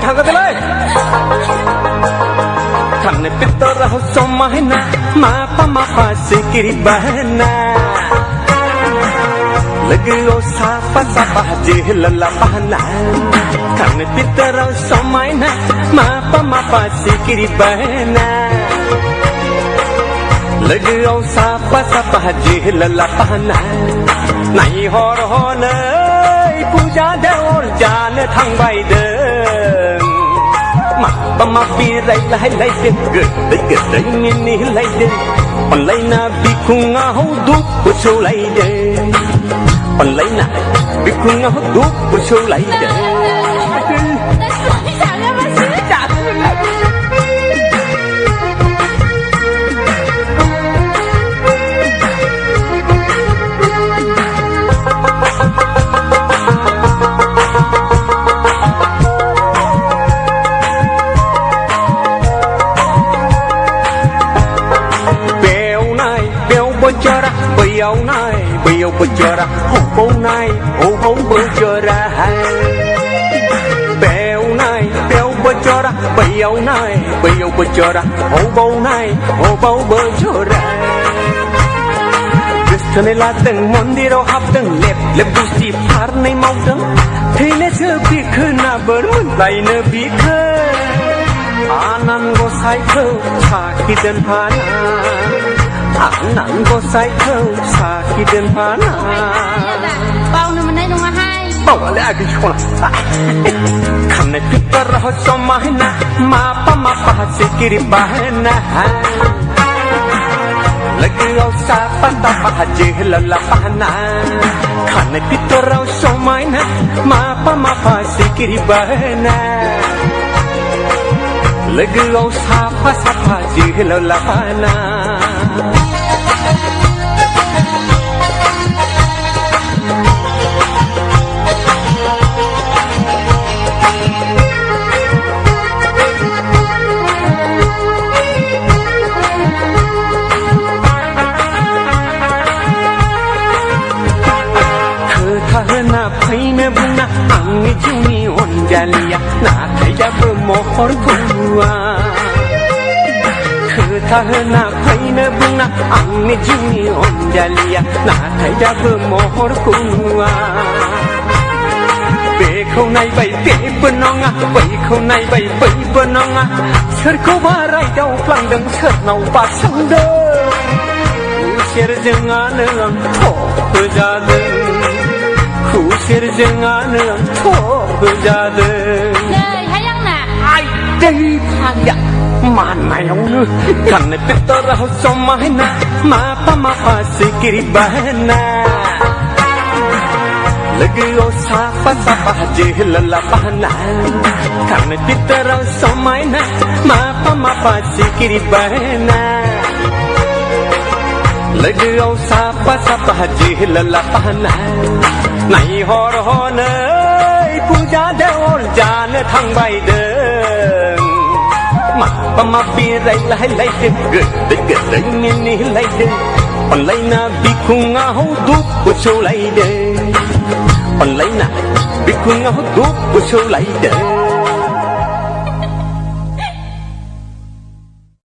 thằng cái đấy thằng này biết tôi ra xong mà na mà pa sikiri bahana lagi sapa jihla bahana thằng này biết tôi ra xong mà pa sikiri bahana lagi sapa jihla bahana này hor nơi puja deor jane thang bay đơn mà bi lại đến gật mini lại đến còn lấy na bi khung ngao đúc của châu lại đến còn lấy na bi khung ngao đúc của châu lại đến bejora hong nai hong bejora beo nai beo bejora beo bejora hong nai hong bejora Kristane la teng mondiro hap teng lep gusti par nai mau teng thine sepi khna bermuntai nabi khe anan go sai khe sakit dan hana anan go sai khe sakit dan hana bao nó mình đây đúng không hai bao lại cái chỗ này khăn này biết tao ra xong mà na mà pa sikiri bahana lagi sapa jihla bahana khăn này biết tao ra xong mà pa sikiri bahana lagi sapa jihla bahana Paine buna angi juni onjalia na thaya mohor kuwa khthana paine buna angi juni onjalia na thaya mohor kuwa be khau nai bai be benonga bai khau nai bai benonga sar ko barai dau plang dang sar nau pa sang de usir jangan ang tho jade Kusir jangan thok jade Lời hay lắm nè ai đây thằng ya mana yang nu kan petor somahna ma pa sikiri bahana lagi sapa jihla bahana kan petor somahna ma pa sikiri bahana lagi sapa jihla bahana này hor nơi puja deor jane thang bay đơn mà bi lại đến gật mini lại đến còn lấy na bi khung ngao đúc của châu lại đến còn lấy na bi khung ngao đúc của châu lại đến